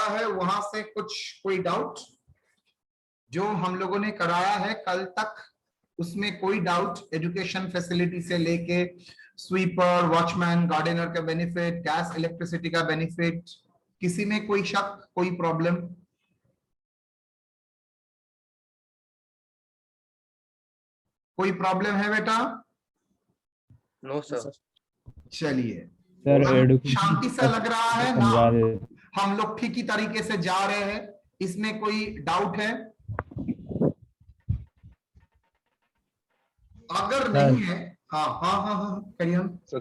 है वहां से कुछ कोई डाउट? जो हम लोगों ने कराया है कल तक उसमें कोई डाउट? एजुकेशन फैसिलिटी से लेके स्वीपर, वॉचमैन, गार्डनर का बेनिफिट, गैस इलेक्ट्रिसिटी का बेनिफिट, किसी में कोई शक, कोई प्रॉब्लम? कोई प्रॉब्लम है बेटा? No sir. चलिए सर शांति से लग रहा है ना? समझा दे। हम लोग ठीक ही तरीके से जा रहे हैं, इसमें कोई डाउट है? अगर नहीं है, हाँ हाँ हाँ हाँ करिए। सर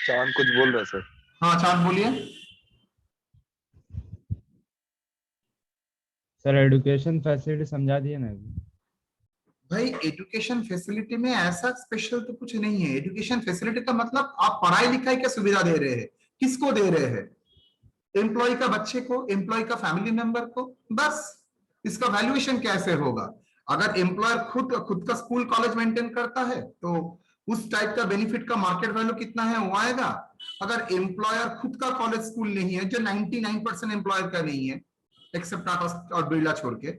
चांद कुछ बोल रहे हैं सर। हाँ चांद बोलिए। सर एजुकेशन फैसिलिटी समझा दिए ना। भाई एजुकेशन फैसिलिटी में ऐसा स्पेशल तो कुछ नहीं है। एजुकेशन फैसिलिटी का मतलब आप पढ़ाई लिखाई का सुविधा दे रहे हैं। किसको दे रहे हैं? एम्प्लॉय का बच्चे को, एम्प्लॉय का फैमिली मेंबर को, बस। इसका वैल्यूएशन कैसे होगा? अगर एम्प्लॉयर खुद का स्कूल कॉलेज मेंटेन करता है तो उस टाइप का बेनिफिट का मार्केट वैल्यू कितना है वो आएगा। अगर एम्प्लॉयर खुद का कॉलेज स्कूल नहीं है, जो 99% एम्प्लॉयर का नहीं है एक्सेप्ट टाटा और बिरला छोड़ के,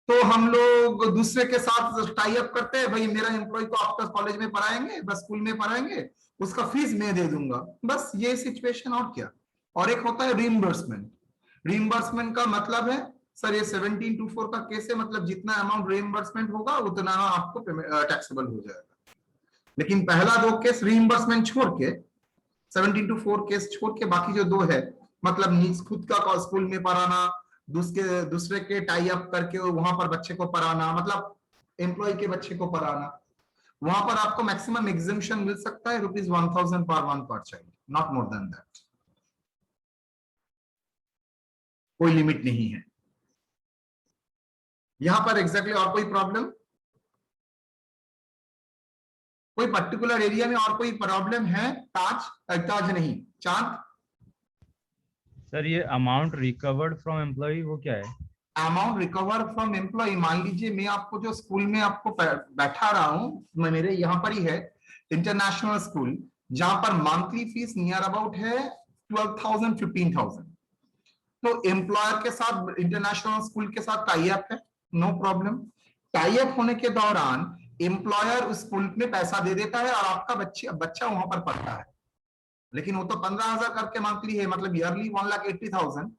तो हम लोग दूसरे के साथ टाई अप करते हैं, भाई मेरा एम्प्लॉय को आपका कॉलेज में पढ़ाएंगे, बस स्कूल में पढ़ाएंगे, उसका फीस मैं दे दूंगा, बस ये सिचुएशन। और क्या? और एक होता है रीइंबर्समेंट। रीइंबर्समेंट का मतलब है सर ये 1724 का केस है, मतलब जितना अमाउंट रीइंबर्समेंट होगा उतना आपको टैक्सेबल हो जाएगा। लेकिन पहला दो केस रीइंबर्समेंट छोड़ के, 1724 केस छोड़ के बाकी जो दो है, मतलब खुद का स्कूल में पढ़ाना, दूसरे के टाई अप करके वहां पर बच्चे को पढ़ाना, मतलब एम्प्लॉय के बच्चे को पढ़ाना, वहां पर आपको मैक्सिमम एग्जेम्पशन मिल सकता है ₹1000 पर child, not more than that. कोई लिमिट नहीं है यहां पर एग्जैक्टली। और कोई प्रॉब्लम? कोई पर्टिकुलर एरिया में और कोई प्रॉब्लम है? ताज नहीं, चांद। सर ये अमाउंट रिकवर्ड फ्रॉम एम्प्लॉय वो क्या है? अमाउंट रिकवर फ्रॉम एम्प्लॉय, मान लीजिए मैं आपको जो स्कूल में आपको बैठा रहा हूं, मेरे यहाँ पर ही है इंटरनेशनल स्कूल, जहां पर मंथली फीस नियर अबाउट है 12,000 15,000। तो एम्प्लॉयर के साथ, इंटरनेशनल स्कूल के साथ टाई अप है, नो प्रॉब्लम। टाई अप होने के दौरान एम्प्लॉयर उस स्कूल में पैसा दे देता है और आपका बच्चा वहां पर पढ़ता है। लेकिन वो तो 15,000 करके मंथली है, मतलब ईयरली 1,80,000।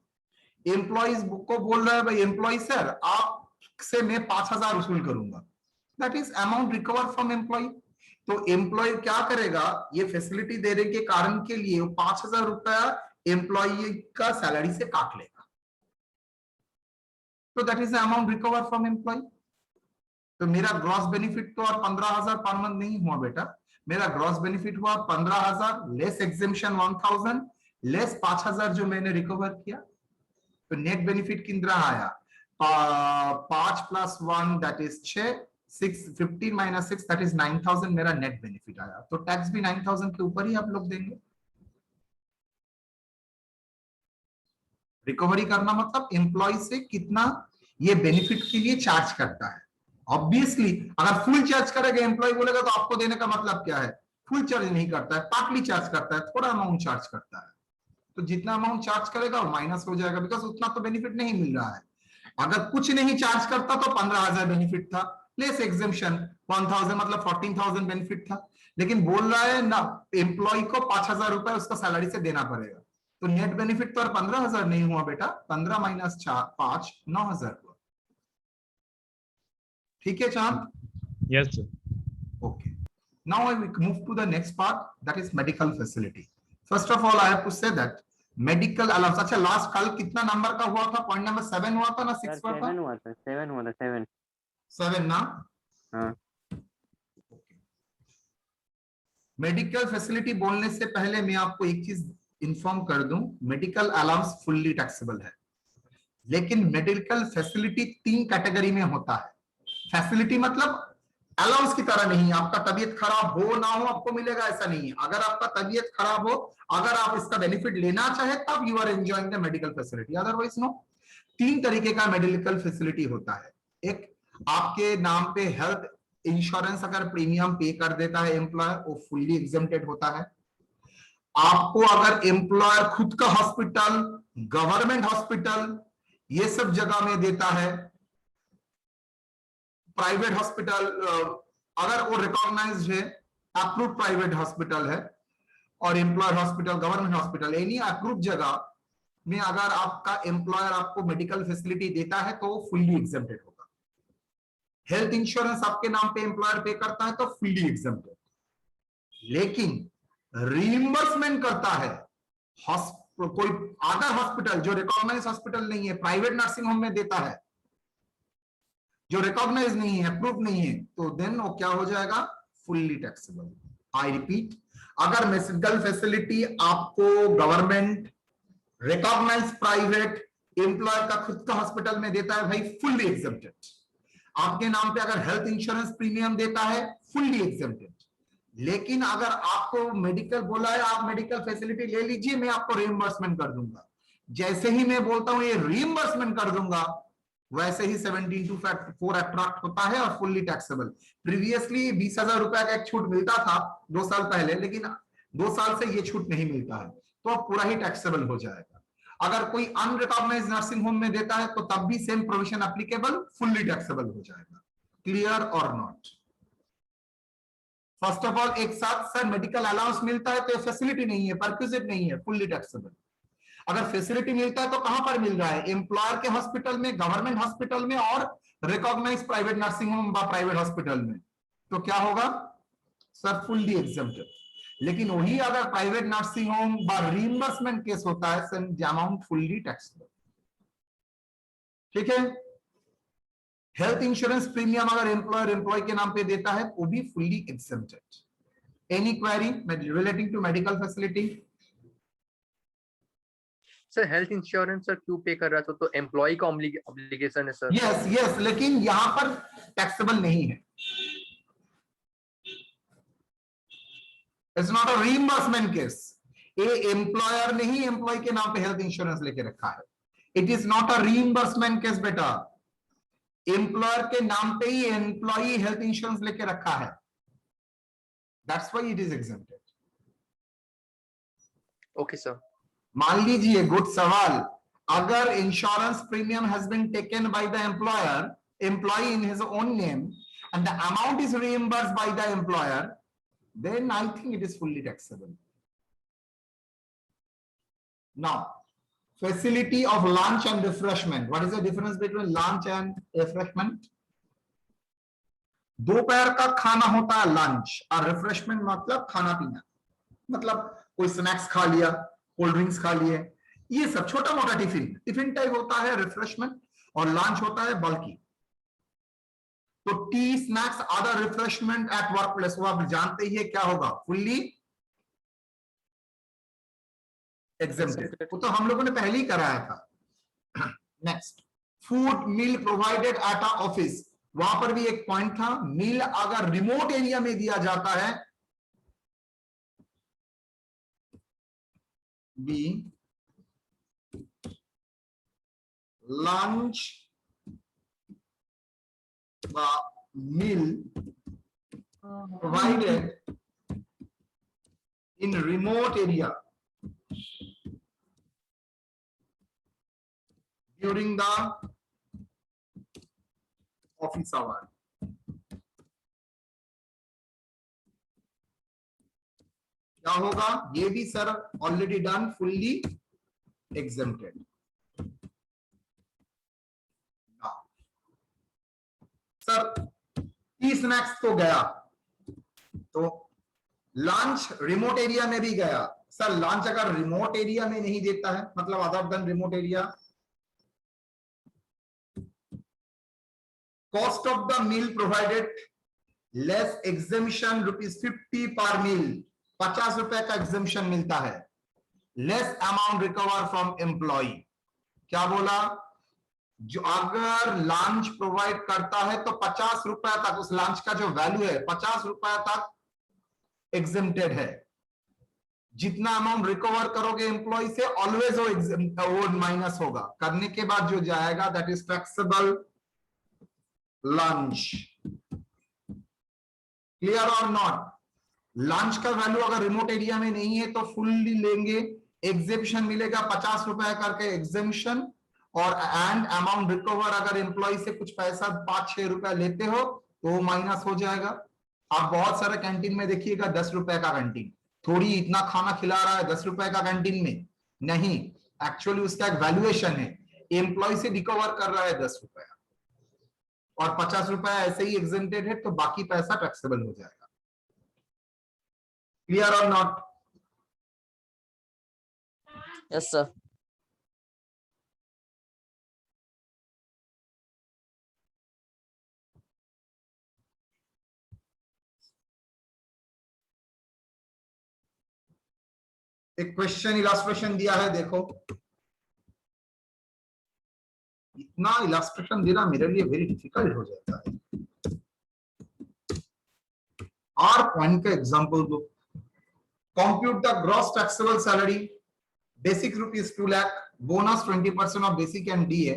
एम्प्लॉइज को बोल रहा है भाई एम्प्लॉय सर आपसे मैं 5,000 वसूल करूंगा, that is amount recover from employ. तो एम्प्लॉय क्या करेगा? ये फैसिलिटी देने के कारण के लिए 5,000 रुपया एम्प्लॉय का सैलरी से काट लेगा, तो that is amount recover from employ. तो मेरा ग्रॉस बेनिफिट तो और 15,000 पर मंथ नहीं हुआ बेटा, मेरा ग्रॉस बेनिफिट हुआ 15,000 लेस एग्जेम्पशन 1,000 लेस 5,000 जो मैंने रिकवर किया। तो नेट बेनिफिट कितना आया? 5 + 1 दैट इज 6, 15 - 6 दैट इज 9,000 मेरा नेट बेनिफिट आया। तो टैक्स भी 9,000 के ऊपर ही आप लोग देंगे। रिकवरी करना मतलब एम्प्लॉय से कितना ये बेनिफिट के लिए चार्ज करता है। ऑब्वियसली अगर फुल चार्ज करेगा एम्प्लॉय बोलेगा तो आपको देने का मतलब क्या है? फुल चार्ज नहीं करता है, पार्टली चार्ज करता है, थोड़ा अमाउंट चार्ज करता है। तो जितना अमाउंट चार्ज करेगा वो माइनस हो जाएगा, बिकॉज उतना तो बेनिफिट नहीं मिल रहा है। अगर कुछ नहीं चार्ज करता तो 15,000 बेनिफिट था, लेस एग्जेम्पशन 1,000 मतलब 14,000 बेनिफिट था। लेकिन बोल रहा है ना एम्प्लॉय को 5,000 रुपए उसका सैलरी से देना पड़ेगा, तो नेट बेनिफिट तो 15,000 नहीं हुआ बेटा, 15 - 5 9,000 हुआ। ठीक है चांद? Yes sir. Okay. Now I will move to the next part, that is medical facility. First of all, I have to say that medical allowance. अच्छा लास्ट कल कितना नंबर का हुआ था? पॉइंट नंबर 7 हुआ था ना 6 हुआ था? 7 हुआ था 7 ना? हाँ। मेडिकल फैसिलिटी बोलने से पहले मैं आपको एक चीज इंफॉर्म कर दूं, मेडिकल अलाउंस फुल्ली टैक्सेबल है, लेकिन मेडिकल फैसिलिटी 3 कैटेगरी में होता है। फैसिलिटी मतलब अलाउंस की तरह नहीं, आपका तबीयत खराब हो ना हो आपको मिलेगा ऐसा नहीं है। अगर आपका तबीयत खराब हो, अगर आप इसका बेनिफिट लेना चाहे तब you are enjoying the medical facility, otherwise no. 3 तरीके का मेडिकल फैसिलिटी होता है। एक, आपके नाम पे हेल्थ इंश्योरेंस अगर प्रीमियम पे कर देता है एम्प्लॉयर, वो फुल्ली एग्जेम्प्टेड होता है। आपको अगर एम्प्लॉयर खुद का हॉस्पिटल गवर्नमेंट हॉस्पिटल, ये सब जगह में देता है। प्राइवेट हॉस्पिटल अगर वो रिकॉग्नाइज्ड है, अप्रूव प्राइवेट हॉस्पिटल है, और employer hospital, government hospital, any approve जगह में अगर आपका एम्प्लॉयर आपको मेडिकल फैसिलिटी देता है तो फुल्ली एग्जेम्प्टेड होगा। हेल्थ इंश्योरेंस आपके नाम पे एम्प्लॉयर पे करता है तो फुल्ली एग्जेम्प्टेड। लेकिन रीइंबर्समेंट करता है कोई अदर हॉस्पिटल जो रिकॉग्नाइज हॉस्पिटल नहीं है, प्राइवेट नर्सिंग होम में देता है, जो रिकॉग्नाइज नहीं है, अप्रूव नहीं है, तो देन वो क्या हो जाएगा? Fully taxable. आई रिपीट, अगर मेडिकल फैसिलिटी आपको गवर्नमेंट, रिकॉग्नाइज प्राइवेट, एम्प्लॉयर का खुद का हॉस्पिटल में देता है, भाई फुल्ली एग्जेम्प्टेड। आपके नाम पे अगर हेल्थ इंश्योरेंस प्रीमियम देता है, फुल्ली एग्जेम्प्टेड। लेकिन अगर आपको मेडिकल बोला है आप मेडिकल फैसिलिटी ले लीजिए, मैं आपको रीइंबर्समेंट कर दूंगा, जैसे ही मैं बोलता हूं ये रीइंबर्समेंट कर दूंगा, वैसे ही 17(4) अट्रैक्ट होता है और फुल्ली टैक्सेबल। प्रीवियसली 20,000 रुपए का एक छूट मिलता था 2 साल पहले, लेकिन 2 साल से ये छूट नहीं मिलता है, तो अब पूरा ही टैक्सेबल हो जाएगा। अगर कोई अनरिकॉग्नाइज्ड नर्सिंग होम में देता है तो तब भी same provision applicable, fully taxable हो जाएगा। Clear or not? First of all, एक साथ सर मेडिकल अलाउंस मिलता है तो फैसिलिटी नहीं है, परक्विजिट नहीं है, फुल्ली टैक्सेबल। अगर फैसिलिटी मिलता है तो कहां पर मिल रहा है? एम्प्लॉयर के हॉस्पिटल में, गवर्नमेंट हॉस्पिटल में और रिकॉग्नाइज प्राइवेट नर्सिंग होम व प्राइवेट हॉस्पिटल में, तो क्या होगा सर? Fully exempted. लेकिन वही अगर प्राइवेट नर्सिंग होम व रीइंबर्समेंट केस होता है, द अमाउंट फुल्ली टैक्सेबल। ठीक है? हेल्थ इंश्योरेंस प्रीमियम अगर एम्प्लॉयर एम्प्लॉय के नाम पे देता है, वो भी fully exempted. Any query relating to medical facility? Sir health insurance sir क्यों पे कर रहा था? तो एम्प्लॉय का ऑब्लिगेशन है सर। यस यस, लेकिन यहां पर टैक्सेबल नहीं है। It's not a reimbursement case. ये एम्प्लॉयर ने ही एम्प्लॉय के नाम पे हेल्थ इंश्योरेंस लेके रखा है। It is not a reimbursement case बेटा। एम्प्लॉयर के नाम पे ही एम्प्लॉय हेल्थ इंश्योरेंस लेके रखा है, that's why it is exempted. Okay sir. मान लीजिए, गुड सवाल, अगर insurance premium has been taken by the employ in his own name and the amount is reimbursed by the employer, then I think it is fully taxable. Now, facility of lunch and refreshment. What is the difference between lunch and refreshment? दोपहर का खाना होता है lunch, और refreshment मतलब खाना पीना, मतलब कोई स्नैक्स खा लिया, कोल्ड ड्रिंक्स खा लिए, ये सब छोटा मोटा टिफिन टाइप होता है रिफ्रेशमेंट, और लंच होता है बल्कि। तो tea, snacks, other refreshment at work place, वो आप जानते ही है क्या होगा? Fully exempted. वो तो हम लोगों ने पहले ही कराया था। Next, food meal provided at a office, वहां पर भी एक पॉइंट था, मील अगर रिमोट एरिया में दिया जाता है, B lunch meal provided in remote area during the office hour, क्या होगा? ये भी sir already done, fully exempted. Sir tea snacks तो गया, तो लंच रिमोट एरिया में भी गया। सर लंच अगर रिमोट एरिया में नहीं देता है, मतलब other than remote area, cost of the meal provided less exemption ₹50 per meal, 50 रुपए का एग्जेम्पशन मिलता है। Less amount recover from employee, क्या बोला? जो अगर लंच प्रोवाइड करता है तो 50 रुपए तक, उस लंच का जो वैल्यू है 50 रुपए तक एग्जेम्प्टेड है। जितना अमाउंट रिकवर करोगे एम्प्लॉय से, ऑलवेज वो माइनस होगा, करने के बाद जो जाएगा that is taxable lunch. Clear or not? Lunch का वैल्यू अगर रिमोट एरिया में नहीं है तो फुल्ली लेंगे, एग्जिबिशन मिलेगा 50 रुपए करके एग्जिबिशन, और एंड अमाउंट रिकवर अगर एम्प्लॉय से कुछ पैसा 5-6 रुपए लेते हो तो वो माइनस हो जाएगा। आप बहुत सारे कैंटीन में देखिएगा 10 रुपए का कैंटीन, थोड़ी इतना खाना खिला रहा है 10 रुपए का कैंटीन में, नहीं, एक्चुअली उसका एक वैल्यूएशन है, एम्प्लॉय से रिकवर कर रहा है 10 रुपए और 50 रुपए ऐसे ही एग्जेंटेड है, तो बाकी पैसा टैक्सेबल हो जाएगा। Clear or not? Yes sir. एक क्वेश्चन इलास्ट्रेशन दिया है, देखो, इतना इलास्ट्रेशन देना मेरे लिए वेरी डिफिकल्ट हो जाता है। आर पॉइंट का एग्जांपल दो। Compute the gross taxable salary, basic rupees 2 lakh, bonus 20% of basic and DA,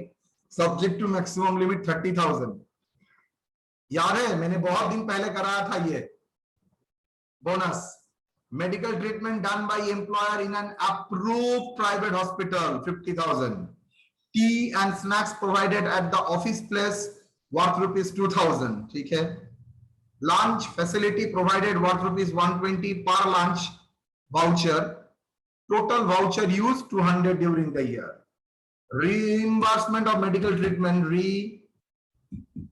subject to maximum limit 30,000। याद है मैंने बहुत दिन पहले कराया था ये bonus. Medical treatment done by employer in an approved private hospital 50,000। T and snacks provided at the office place worth rupees 2,000। ठीक है। Lunch facility provided worth rupees 120 पर lunch voucher. Total voucher use 200 during the year. Reimbursement of medical treatment,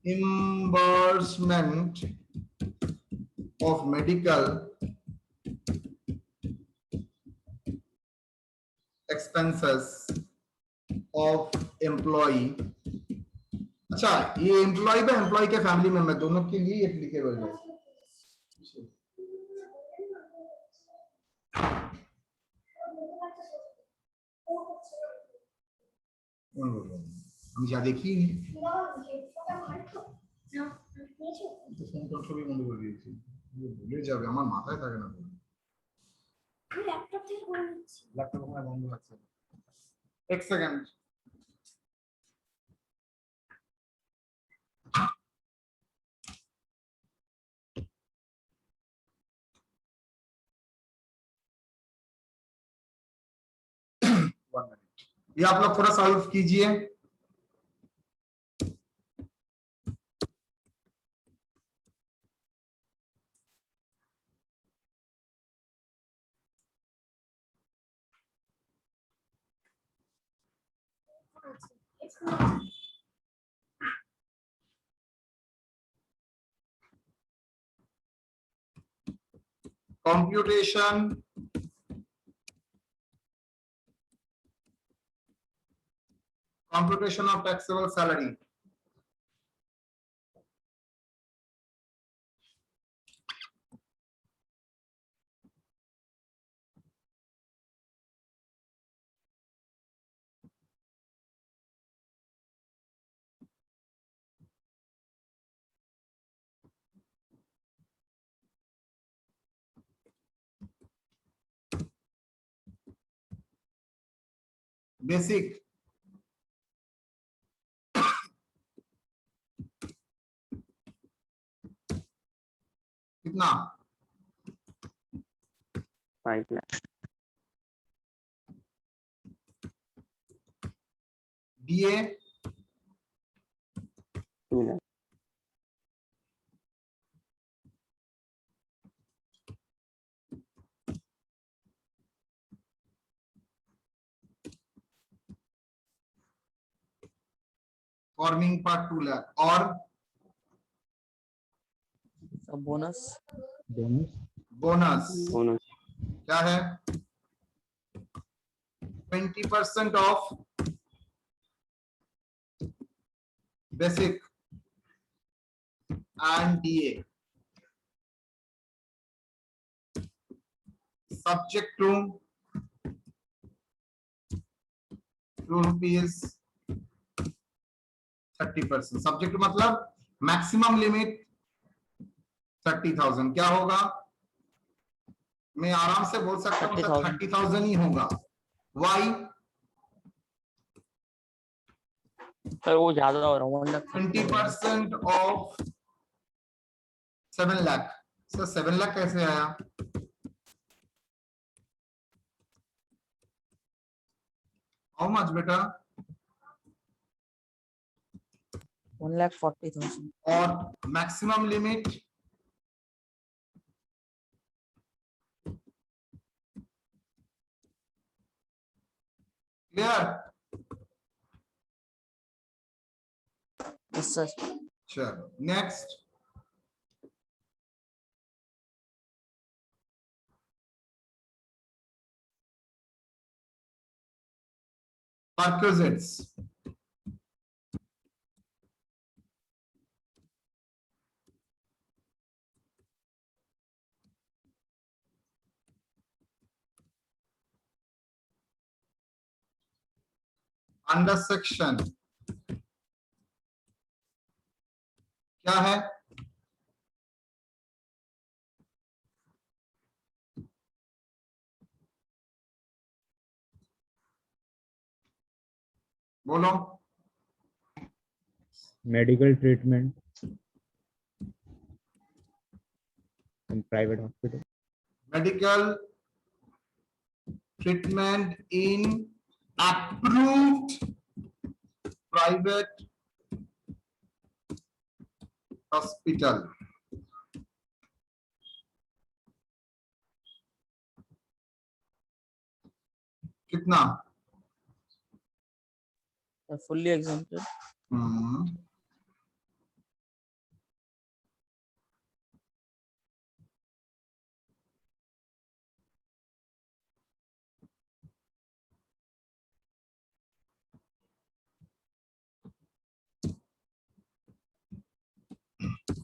reimbursement of medical expenses of employee। अच्छा, ये employ का employ के family member दोनों के लिए एप्लीकेबल है। हम क्या देखी ভুলে যাবে, আমার মাথায় থাকে না। ল্যাপটপ বন্ধ আছে, এক সেকেন্ড। ये आप लोग थोड़ा सॉल्व कीजिए। Computation of taxable salary। Basic कितना? 5 लाख। डीए 2 लाख। फॉर्मिंग पर 2 लाख और बोनस। बोनस बोनस क्या है? 20% of basic and DA, subject to rupees 30%। Subject मतलब मैक्सिमम लिमिट 30,000। क्या होगा? मैं आराम से बोल सकता हूँ 30,000 ही होगा। वाई? सर वो ज्यादा हो रहा है 20% ऑफ 7 लाख। सर 7 लाख कैसे आया? हाउ मच बेटा? 1,40,000. और maximum limit? Clear? Yes, sir. चलो नेक्स्ट। perquisites. अंडर सेक्शन क्या है? बोलो। medical treatment in private hospital. Medical treatment in approved private hospital. कितना? Fully exempted.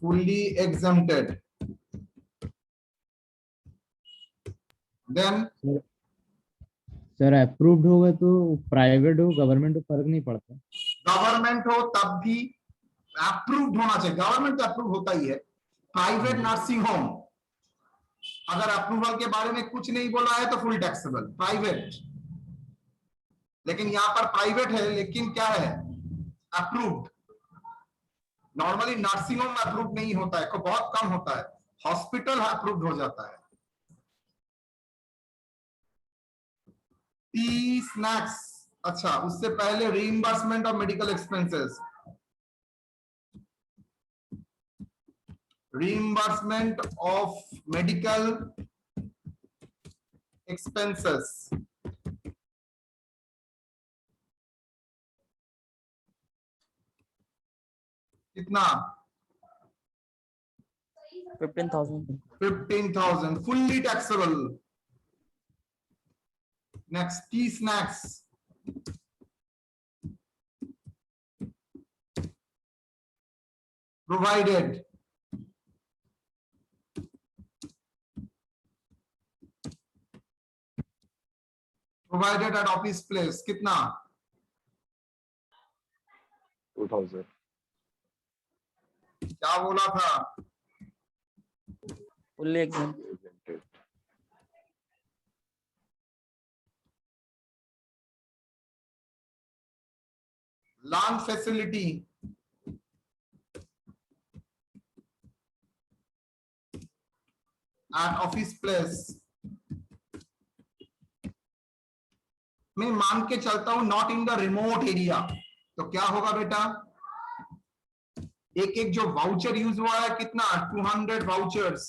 fully exempted. Then sir approved होगा तो प्राइवेट हो गवर्नमेंट हो फर्क नहीं पड़ता। गवर्नमेंट हो तब भी अप्रूव्ड होना चाहिए। गवर्नमेंट तो अप्रूव होता ही है। प्राइवेट नर्सिंग होम अगर अप्रूवल के बारे में कुछ नहीं बोला है तो फुल टैक्सेबल प्राइवेट। लेकिन यहाँ पर प्राइवेट है लेकिन क्या है? Approved. Normally nursing home approve नहीं होता है, बहुत कम होता है। हॉस्पिटल अप्रूव्ड हो जाता है। टी स्नैक्स, अच्छा उससे पहले reimbursement of medical expenses. Reimbursement of medical expenses कितना? 15,000. 15,000 fully taxable. Next, tea snacks. Provided. Provided at office place. कितना? 2000. क्या बोला था? Fully exempted. Exempted. Lawn facility at office place. मैं मान के चलता हूं not in the remote area, तो क्या होगा बेटा? एक एक जो वाउचर यूज हुआ है कितना? 200 वाउचर्स।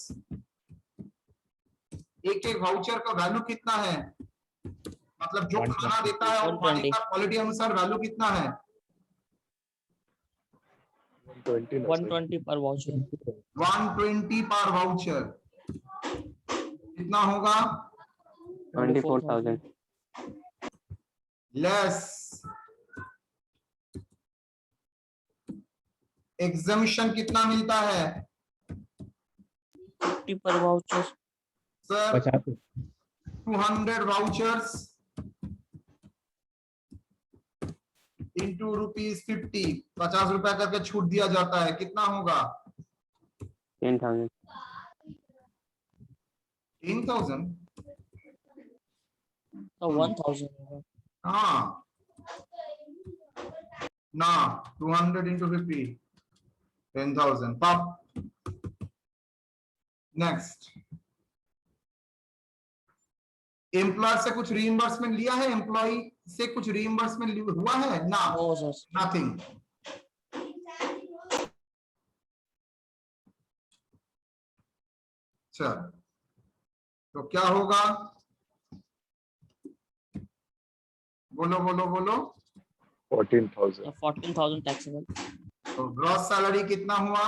एक एक वाउचर का वैल्यू कितना है? मतलब जो खाना देता है और पानी का क्वालिटी अनुसार वैल्यू कितना है? 120 120 per voucher. 120 पर वाउचर। कितना होगा? 24,000. लेस। एग्जामिशन कितना मिलता है? 50 per voucher. Sir 50 200 vouchers into ₹50, 50 रुपया करके छूट दिया जाता है। कितना होगा? 10,000. 10,000? So 1,000. हाँ ना, 200 इंटू 50 10,000 पप। नेक्स्ट, एम्प्लॉयर से कुछ रीइंबर्समेंट लिया है एम्प्लॉय से कुछ रीइंबर्समेंट हुआ है ना? No, sir. नथिंग। चल तो क्या होगा? बोलो बोलो बोलो। 14,000. 14,000 taxable. तो ग्रॉस सैलरी कितना हुआ?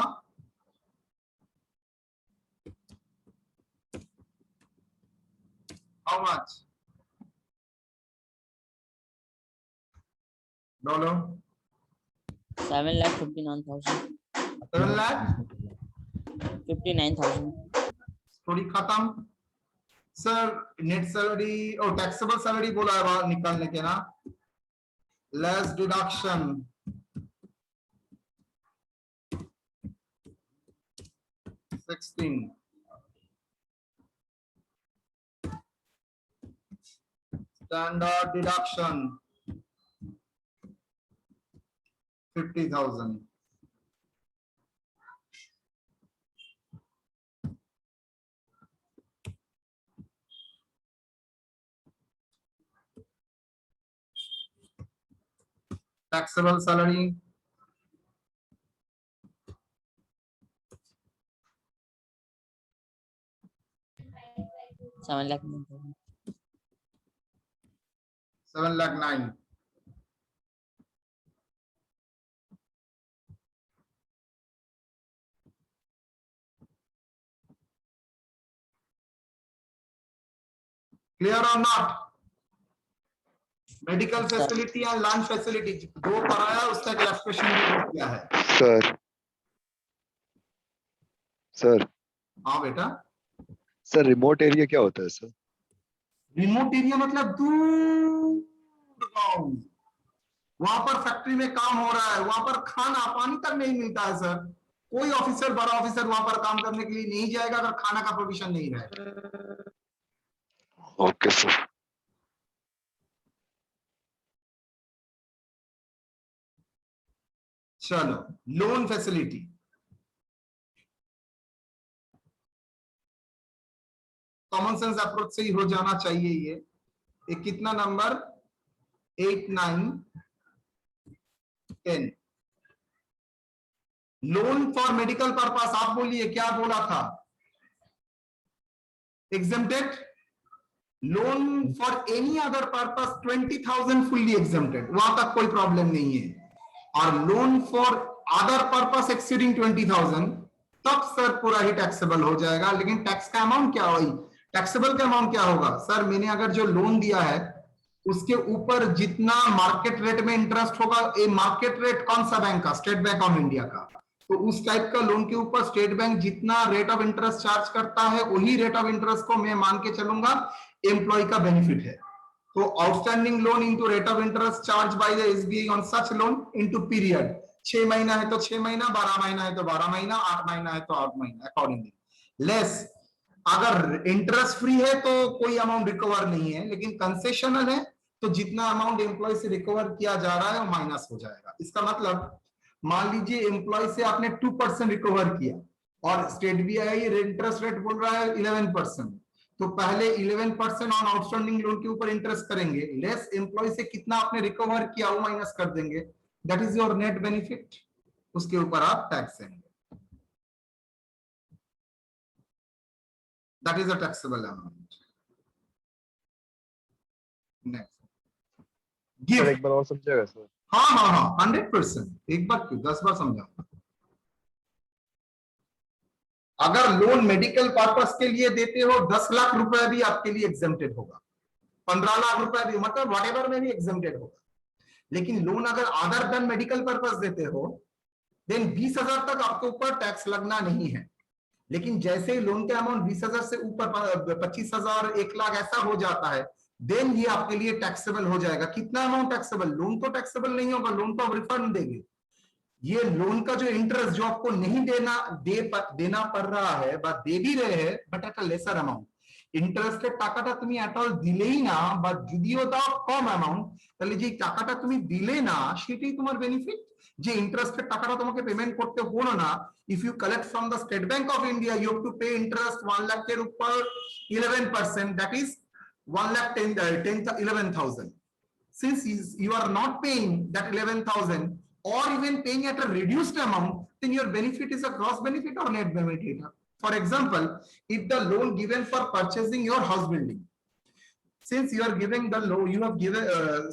How much? बोलो। 7,59,000. 7,59,000 थोड़ी खत्म। सर नेट सैलरी और टैक्सेबल सैलरी बोला है बाहर निकालने के ना, less deduction 16, standard deduction 50,000, taxable salary 7,09,000. 7,09,000। Clear or not? Medical facility या लंच फैसिलिटी दो कराया, उसका क्लासिफिकेशन भी किया है। सर हाँ बेटा। सर रिमोट एरिया क्या होता है सर? रिमोट एरिया मतलब दूर गांव, वहां पर फैक्ट्री में काम हो रहा है, वहां पर खाना पानी तक नहीं मिलता है सर। कोई ऑफिसर, बड़ा ऑफिसर वहां पर काम करने के लिए नहीं जाएगा अगर खाना का प्रोविजन नहीं रहेगा। Okay sir. चलो loan facility, common sense approach से ही हो जाना चाहिए ये कितना number 8, 9, 10। Loan for medical purpose, आप बोलिए क्या बोला था? Exempted. Loan for any other purpose 20,000 fully exempted, वहां तक कोई प्रॉब्लम नहीं है। और loan for other purpose exceeding 20,000 तब सर पूरा ही टैक्सेबल हो जाएगा। लेकिन टैक्स का अमाउंट क्या होगी? टैक्सेबल का अमाउंट क्या होगा? सर मैंने अगर जो लोन दिया है उसके ऊपर जितना मार्केट रेट में इंटरेस्ट होगा, ये मार्केट रेट कौन सा बैंक का? स्टेट बैंक ऑफ इंडिया का। तो उस टाइप का लोन के ऊपर स्टेट बैंक जितना रेट ऑफ इंटरेस्ट चार्ज करता है, वही रेट ऑफ इंटरेस्ट को मैं मान के चलूंगा एम्प्लॉय का बेनिफिट है। तो outstanding loan into rate of interest charge by the SBI on such loan into period, 6 महीना है तो 6 महीना, 12 महीना है तो 12 महीना, 8 महीना है तो 8 महीना, अकॉर्डिंगली लेस। अगर इंटरेस्ट फ्री है तो कोई अमाउंट रिकवर नहीं है, लेकिन कंसेशनल है तो जितना अमाउंट एम्प्लॉय से रिकवर किया जा रहा है वो माइनस हो जाएगा। इसका मतलब मान लीजिए एम्प्लॉय से आपने 2% रिकवर किया और स्टेट बीआई इंटरेस्ट रेट बोल रहा है 11%, तो पहले 11% ऑन आउटस्टैंडिंग लोन के ऊपर इंटरेस्ट करेंगे, लेस एम्प्लॉय से कितना आपने रिकवर किया वो माइनस कर देंगे, that is your net benefit, उसके ऊपर आप टैक्स देंगे। That is a taxable amount. Next sir एक बार और समझेगा सर? हाँ हाँ हाँ 100%, एक बार क्यों 10 बार समझाऊंगा। अगर लोन मेडिकल पर्पस के लिए देते हो 10 लाख रुपए भी आपके लिए एग्जेम्प्टेड होगा, 15 लाख रुपए भी, मतलब व्हाटएवर में भी एग्जेम्प्टेड होगा। लेकिन लोन अगर अदर देन मेडिकल पर्पस देते हो देन 20,000 तक आपके ऊपर टैक्स लगना नहीं है। लेकिन जैसे ही लोन का अमाउंट 20,000 से ऊपर 25,000, 1 लाख ऐसा हो जाता है, देन ये आपके लिए टैक्सेबल हो जाएगा। कितना अमाउंट टैक्सेबल? लोन तो टैक्सेबल नहीं होगा, लोन तो आप रिफंड देंगे। ये लोन का जो इंटरेस्ट जो आपको नहीं देना पड़ रहा है, बट दे भी रहे हैं but at a lesser amount. Interested টাকাটা তুমি এট অল দিলেই না বা যদিও দাও কম অ্যামাউন্ট, তাহলে যে টাকাটা তুমি দিলে না সেটাই তোমার বেনিফিট। যে ইন্টারেস্টেড টাকাটা তোমাকে পেমেন্ট করতে হলো না, if you collect from the State Bank of India you have to pay interest 1 lakh এর উপর 11%, that is 1,10,11,000। since you are not paying that 11,000 or even paying at a reduced amount, then your benefit is a gross benefit or net benefit. For example, if the loan given for purchasing your house building, since you are giving the loan, you have given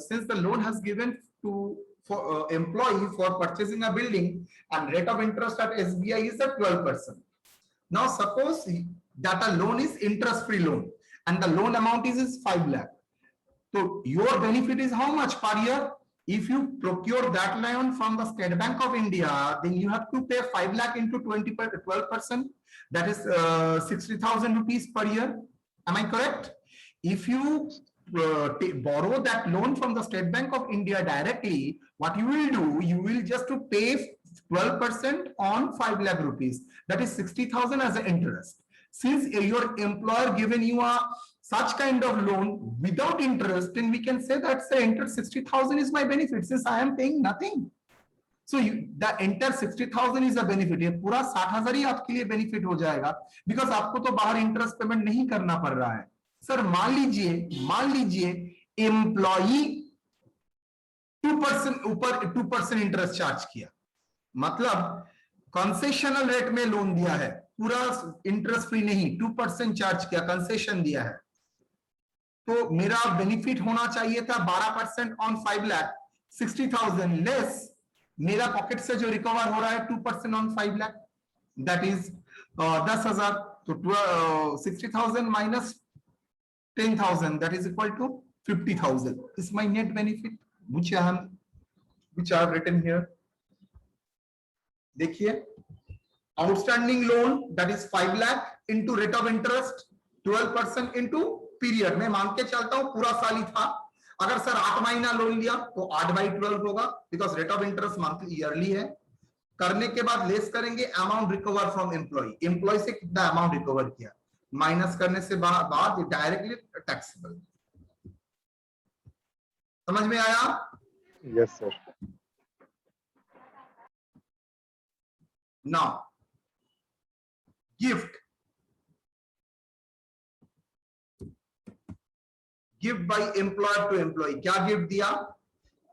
since the loan has given to for employee for purchasing a building, and rate of interest at SBI is at 12%. Now suppose that a loan is interest-free loan and the loan amount is 5 lakh. So your benefit is how much per year? If you procure that loan from the State Bank of India, then you have to pay 5 lakh into 12%. That is 60,000 rupees per year. Am I correct? If you borrow that loan from the State Bank of India directly, what you will do, you will just to pay 12% on 5 lakh rupees. That is 60,000 as an interest. Since your employer given you a such kind of loan without interest, then we can say that the interest 60,000 is my benefit since I am paying nothing. So the entire 60,000 is a benefit. ये पूरा 60,000 ही आपके लिए benefit हो जाएगा, because आपको तो बाहर interest payment नहीं करना पड़ रहा है. सर मान लीजिए एम्प्लॉई 2% ऊपर 2% इंटरेस्ट चार्ज किया, मतलब कंसेशनल रेट में लोन दिया है, पूरा इंटरेस्ट फ्री नहीं, 2% चार्ज किया, कंसेशन दिया है, तो मेरा बेनिफिट होना चाहिए था 12% ऑन 5 लाख, 60,000 लेस मेरा पॉकेट से जो रिकवर हो रहा है 2% ऑन 5 लाख, दैट इज 10,000. तो 60,000 minus 10,000, that is equal to 50,000 is my net benefit which I have written here. देखिए, outstanding loan that is 5 lakh into rate of interest 12% into period. मैं मान के चलता हूं पूरा साल ही था. अगर सर 8 महीना लोन लिया तो 8/12 होगा, because rate of interest monthly yearly है. करने के बाद लेस करेंगे अमाउंट रिकवर फ्रॉम एम्प्लॉय से कितना अमाउंट रिकवर किया, माइनस करने से बाद डायरेक्टली टैक्सेबल. समझ में आया? Yes sir. Now gift by employer to employee. क्या गिफ्ट दिया?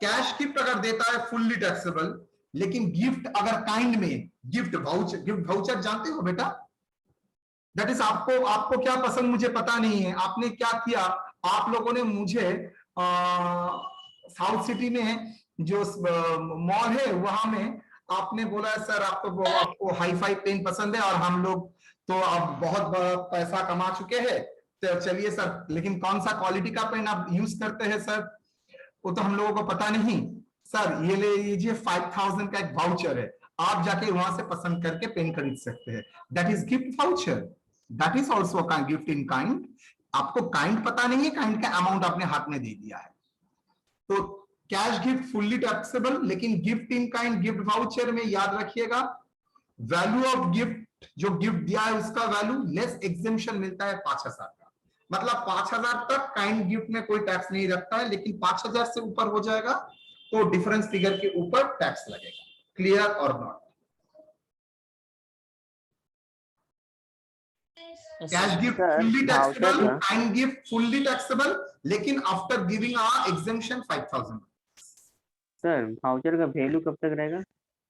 कैश गिफ्ट अगर देता है फुल्ली टैक्सेबल, लेकिन गिफ्ट अगर काइंड में, गिफ्ट वाउचर जानते हो बेटा, दैट इज आपको क्या पसंद मुझे पता नहीं है. आपने क्या किया, आप लोगों ने मुझे साउथ सिटी में जो मॉल है वहां में आपने बोला सर आपको हाई फाई पेन पसंद है और हम लोग तो अब बहुत पैसा कमा चुके हैं, तो चलिए सर, लेकिन कौन सा क्वालिटी का पेन आप यूज करते हैं सर, वो तो हम लोगों को पता नहीं. सर ये ले लीजिए 5,000 का एक वाउचर है, आप जाके वहां से पसंद करके पेन खरीद सकते हैं. That is gift voucher. That is also gift in kind. आपको काइंड पता नहीं है, काइंड का अमाउंट आपने हाथ में दे दिया है. तो कैश गिफ्ट फुल्ली टैक्सेबल, लेकिन gift in kind, gift voucher में याद रखिएगा वैल्यू ऑफ गिफ्ट, जो गिफ्ट दिया है उसका वैल्यू लेस एग्जेम्पशन मिलता है 5,000 का. मतलब 5,000 तक काइंड गिफ्ट में कोई टैक्स नहीं रखता है, लेकिन 5,000 से ऊपर हो जाएगा तो डिफरेंस फिगर के ऊपर टैक्स लगेगा. Clear or not? Cash gift fully taxable, kind gift fully taxable, लेकिन after giving a exemption 5,000. Sir voucher का वैल्यू कब तक रहेगा?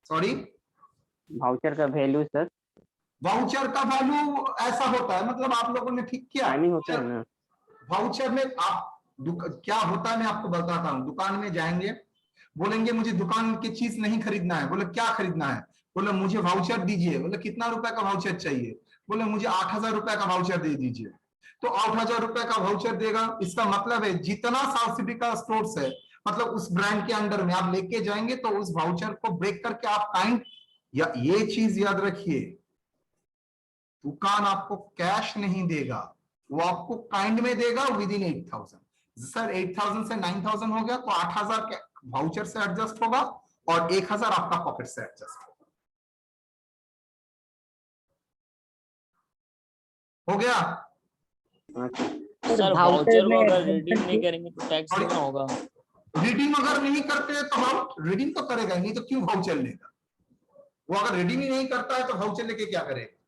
सॉरी, वाउचर का वैल्यू सर? वाउचर का वैल्यू ऐसा होता है, मतलब आप लोगों ने ठीक किया, टाइमिंग होता है ना वाउचर में. आप क्या होता है मैं आपको बताता हूँ. दुकान में जाएंगे, बोलेंगे मुझे दुकान की चीज नहीं खरीदना है. बोले क्या खरीदना है? बोले मुझे वाउचर दीजिए. बोले कितना रुपए का वाउचर चाहिए? बोले मुझे 8,000 रुपए का वाउचर दे दीजिए. तो 8,000 रुपए का वाउचर देगा. इसका मतलब है जितना साउथ सिटी का स्टोर्स है, मतलब उस ब्रांड के अंडर में आप लेके जाएंगे तो उस वाउचर को ब्रेक करके आप काइंड, या ये चीज याद रखिए, दुकान आपको कैश नहीं देगा, वो आपको काइंड में देगा विद इन 8,000. सर 8,000 से 9,000 हो गया तो 8,000 के वाउचर से एडजस्ट होगा और 1,000 आपका पॉकेट से एडजस्ट होगा. हो गया? सर वाउचर को अगर रीडिंग नहीं करेंगे तो टैक्स देना होगा. रीडिंग अगर नहीं करते तो हम रीडिंग तो करेगा नहीं, तो क्यों वाउचर लेगा? वो अगर रीडिंग ही नहीं करता है तो वाउचर लेके क्या करेगा?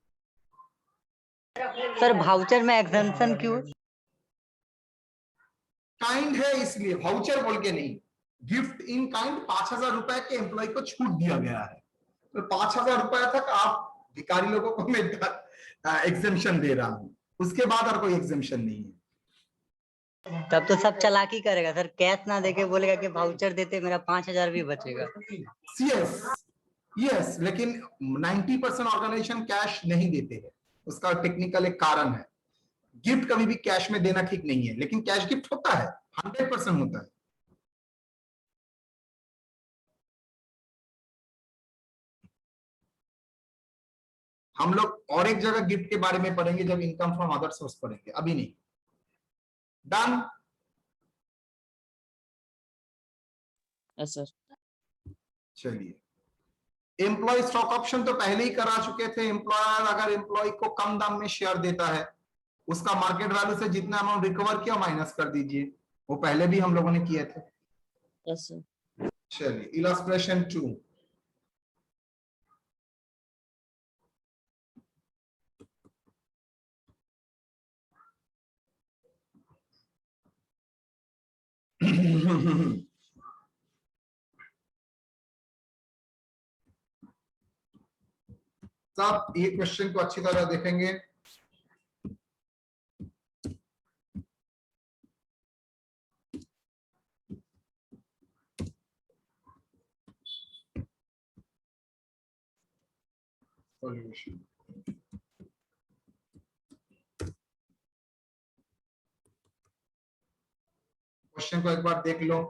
सर वाउचर में एग्जम्पशन क्यों? काइंड है इसलिए, वाउचर बोल के नहीं, गिफ्ट इन काइंड 5,000 रुपए के एम्प्लॉय को छूट दिया गया है, तो 5,000 रुपए तक आप भिखारी लोगों को मैं एग्जेम्पशन दे रहा हूं, उसके बाद और कोई एग्जेम्पशन नहीं है। तब तो सब चालाकी करेगा सर, कैश ना देके बोलेगा कि वाउचर देते मेरा 5,000 भी बचेगा। यस यस, लेकिन 90% ऑर्गेनाइजेशन कैश नहीं देते हैं, उसका टेक्निकल एक कारण है। गिफ्ट कभी भी कैश में देना ठीक नहीं है, लेकिन कैश गिफ्ट होता है, 100% होता है। हम लोग और एक जगह गिफ्ट के बारे में पढ़ेंगे जब इनकम फ्रॉम अदर सोर्स पढ़ेंगे, अभी नहीं। डन? Yes sir. चलिए, एम्प्लॉय स्टॉक ऑप्शन तो पहले ही करा चुके थे। एम्प्लॉयर अगर एम्प्लॉय को कम दाम में शेयर देता है, उसका मार्केट वैल्यू से जितना अमाउंट रिकवर किया माइनस कर दीजिए, वो पहले भी हम लोगों ने किए थे। Yes sir. चलिए, इलस्ट्रेशन 2। सब ये क्वेश्चन को अच्छी तरह देखेंगे। सॉल्यूशन क्वेश्चन को एक बार देख लो।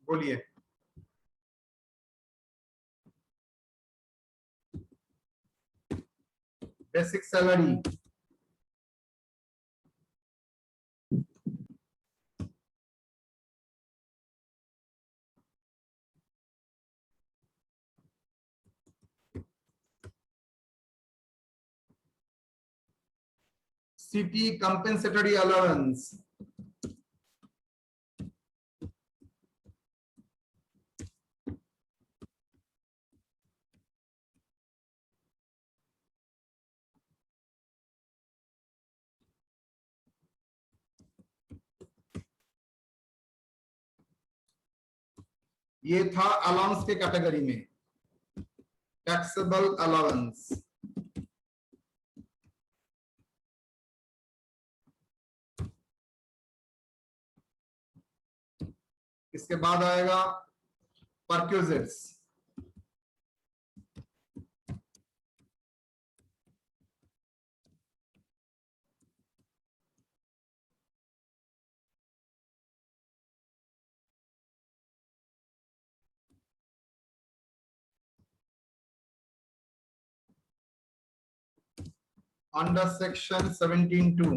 बोलिए। Basic salary city compensatory allowance, ये था अलाउंस के कैटेगरी में, टैक्सेबल अलाउंस। इसके बाद आएगा परक्यूजिट्स, अंडर सेक्शन 17(2).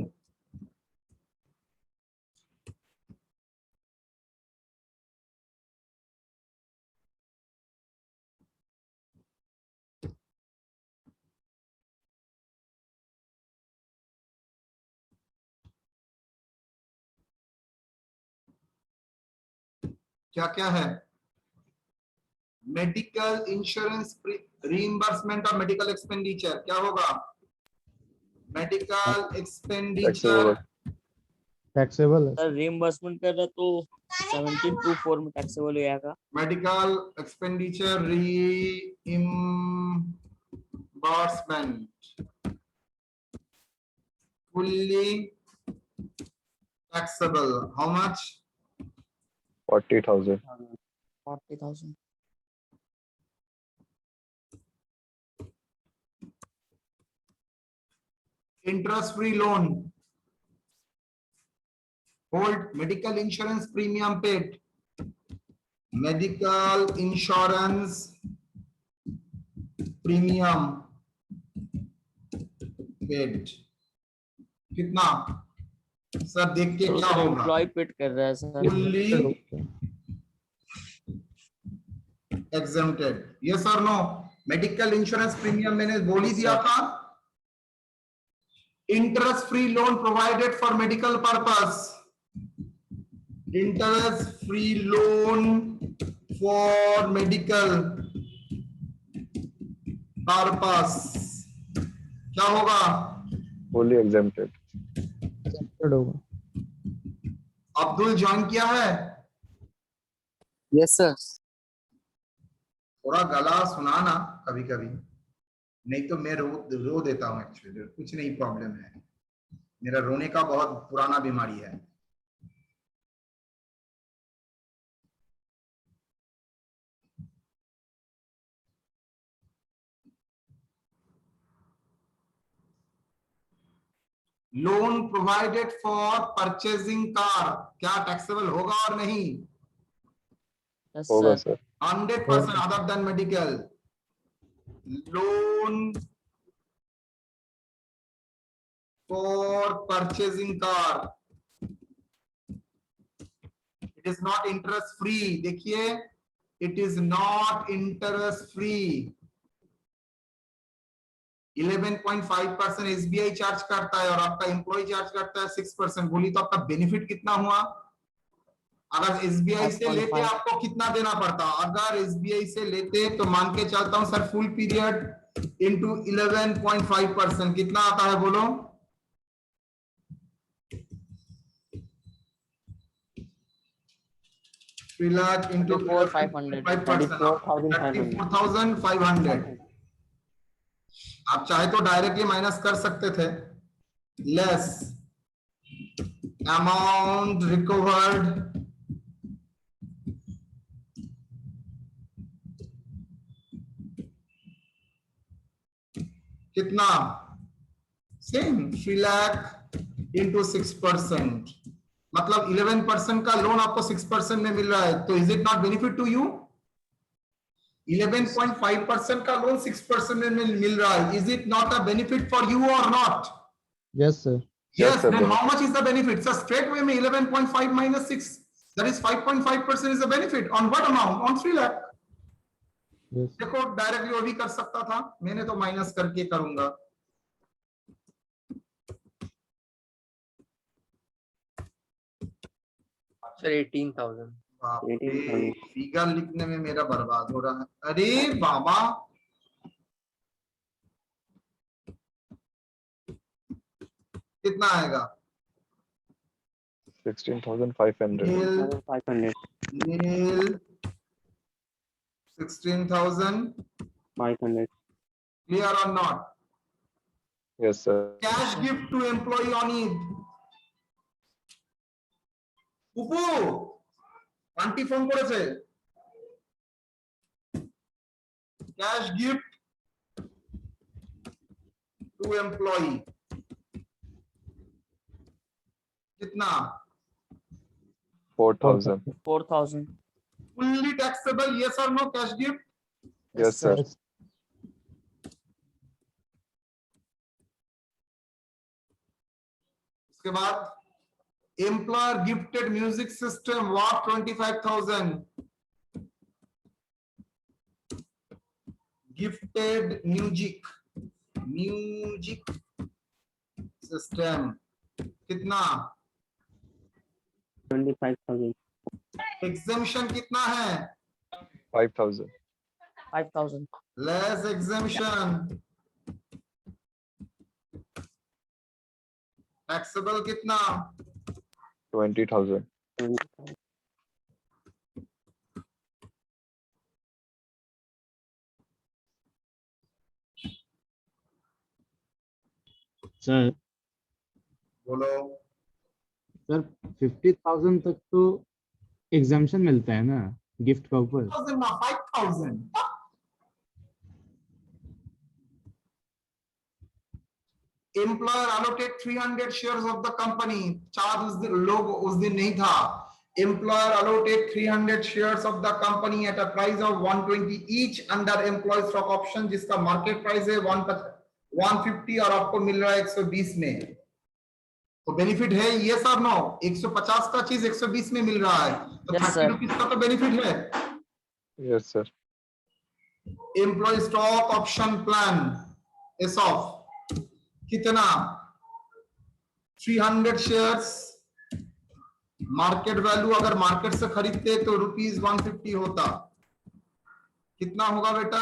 क्या क्या है? मेडिकल इंश्योरेंस रीइंबर्समेंट और मेडिकल एक्सपेंडिचर, क्या होगा? मेडिकल एक्सपेंडिचर टैक्सेबल है। सर रिइंबर्समेंट कर रहा तो 1724 में टैक्सेबल हो जाएगा। Medical expenditure reimbursement fully taxable. How much? 40,000. 40,000। Interest free loan. Hold. Medical insurance premium paid. Medical insurance premium paid. कितना सर देख के तो क्या सर होगा? एम्प्लॉय पेड कर रहा है sir. Fully exempted. Yes or no? Medical insurance premium मैंने बोल ही दिया था। Interest free loan provided for medical purpose. Interest free loan for medical purpose. क्या होगा? Fully exempted. exempted होगा। अब्दुल ज्वाइन किया है? Yes sir. थोड़ा गला सुनाना कभी कभी, नहीं तो मैं रो देता हूँ। एक्चुअली कुछ नहीं प्रॉब्लम है, मेरा रोने का बहुत पुराना बीमारी है। Loan provided for purchasing car क्या टैक्सेबल होगा और नहीं? यस होगा sir. Sir. 100% other than medical. Loan for purchasing car, it is not interest free. देखिए, it is not interest free. 11.5% SBI charge करता है और आपका एम्प्लॉय चार्ज करता है 6%। बोली तो आपका बेनिफिट कितना हुआ? अगर एसबीआई से लेते आपको कितना देना पड़ता? अगर एसबीआई से लेते तो मान के चलता हूं सर, फुल पीरियड इंटू 11.5% कितना आता है बोलो? लाख इंटू 34,500। आप चाहे तो डायरेक्टली माइनस कर सकते थे। लेस अमाउंट रिकवर्ड कितना? सेम 3 लाख इंटू 6%, मतलब 11% का लोन आपको 6% में मिल रहा है, तो is it not benefit to you? 11.5% का लोन 6% में मिल रहा है, is it not a benefit for you और not? Yes sir. Yes, sir, then how much is the benefit? So straight way में 11.5 minus 6, that is 5.5% is the benefit on what amount? On 3 lakh. Yes देखो directly वो भी कर सकता था, मैंने तो माइनस करके करूंगा। सर 18,000। फिगर लिखने में मेरा बर्बाद हो रहा है। अरे बाबा, कितना आएगा? 16,500. नील 500 16,000 500 clear or not? Yes sir. Cash gift to employee on Eid. উপু আন্টি ফোন করেছে। Cash gift to employee कितना? 4,000. 4,000। Fully taxable, yes or no? Cash gift Yes sir. उसके बाद employer gifted music system what 25,000 gifted music system कितना? 25,000 exemption कितना है? 5,000. 5,000। Less exemption taxable कितना? 20,000. Sir बोलो। सर 50,000 तक तो एग्जाम्पशन मिलता है ना गिफ्ट का ऊपर। 5,000। Employer allocate 300 shares of the company। Charge उस दिन लोग उस दिन नहीं था। Employer allocate 300 shares of the company at a price of 120 each under employee stock option, जिसका मार्केट प्राइस है 150 और आपको मिल रहा है 120 में। तो बेनिफिट है ये सर नो। 150 का चीज 120 में मिल रहा है तो Yes, 30 sir. रुपीज का तो बेनिफिट है। Yes, sir. Employee stock option plan ESOP कितना 300 शेयर्स। मार्केट वैल्यू अगर मार्केट से खरीदते तो ₹150 होता। कितना होगा बेटा?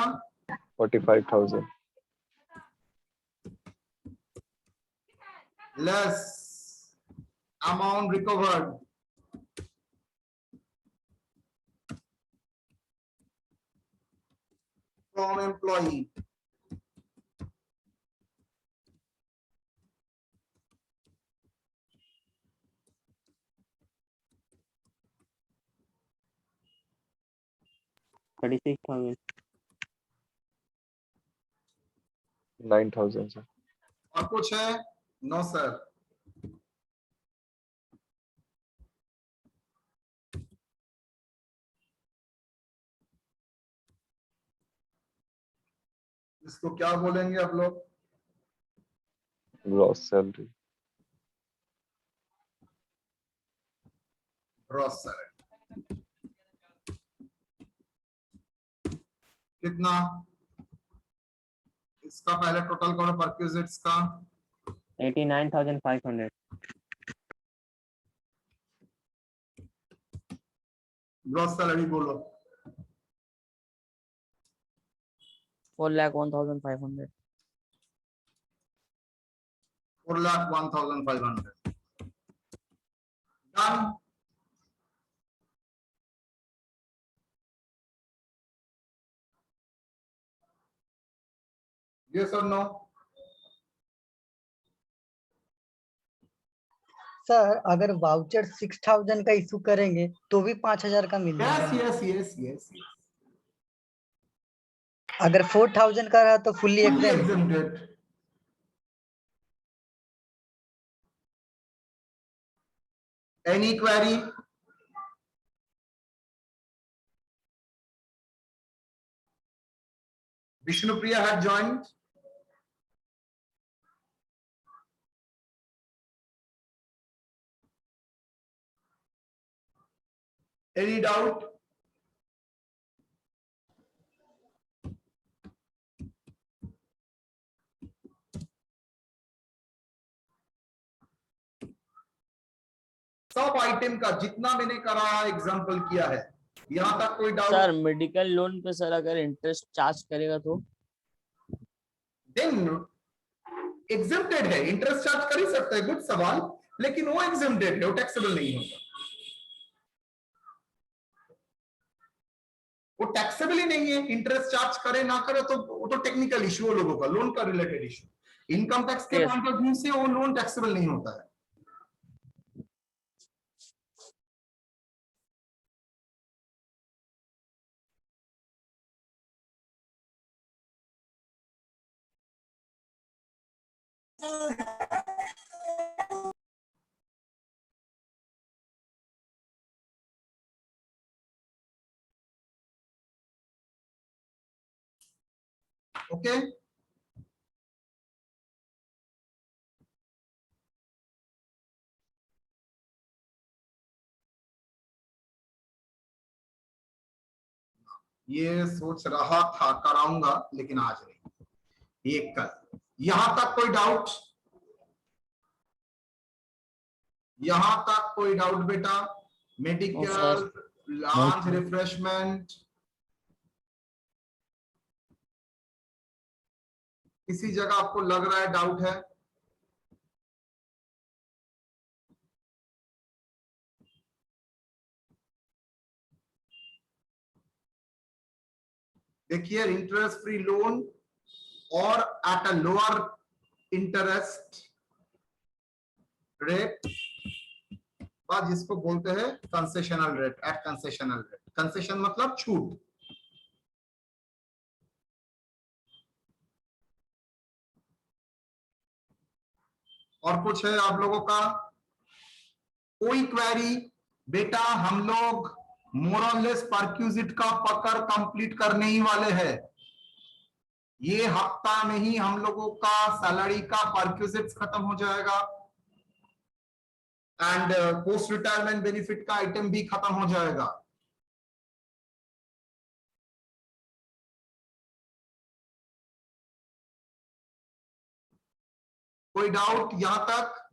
45,000. Less amount recovered from employee. $36,000 9,000, sir. और कुछ है? No sir. इसको क्या बोलेंगे आप लोग? Gross salary. ग्रॉस सैलरी कितना? इसका पहले टोटल करो परक्यूजिट्स का। 89,500 ग्रॉस सैलरी बोलो। 4,01,500. 4,01,500 डन। यस और नो? सर अगर वाउचर 6,000 का इशू करेंगे तो भी 5,000 का मिलेगा। Yes yes yes yes. अगर 4,000 का रहा तो fully exempt. exempted। Any query? Vishnupriya had joined. Any doubt? सब आइटम का जितना मैंने करा एग्जांपल किया है, यहाँ तक कोई डाउट? सर मेडिकल लोन पे सर अगर इंटरेस्ट चार्ज करेगा तो देन एग्जेम्प्टेड है। इंटरेस्ट चार्ज कर ही सकता है, गुड सवाल, लेकिन वो एग्जेम्प्टेड है, वो टैक्सेबल नहीं होता। वो टैक्सेबल ही नहीं है। इंटरेस्ट चार्ज करे ना करे तो वो तो टेक्निकल इशू है लोगों का, लोन का रिलेटेड इशू। इनकम टैक्स के Yes. पॉइंट ऑफ व्यू से वो लोन टैक्सेबल नहीं होता है। ओके ये सोच रहा था कराऊंगा लेकिन आज नहीं, ये कल। यहां तक कोई डाउट? यहां तक कोई डाउट बेटा? मेडिकल, लंच, रिफ्रेशमेंट, किसी जगह आपको लग रहा है डाउट है? देखिए इंटरेस्ट फ्री लोन और at a lower interest rate, जिसको बोलते हैं concessional rate, at concessional rate. Concession मतलब छूट। और कुछ है आप लोगों का कोई क्वेरी? बेटा हम लोग मोर और लेस परक्यूजिट का पकड़ कंप्लीट करने ही वाले हैं। ये हफ्ता में ही हम लोगों का सैलरी का परक्यूजिट खत्म हो जाएगा एंड पोस्ट रिटायरमेंट बेनिफिट का आइटम भी खत्म हो जाएगा। कोई डाउट यहां तक?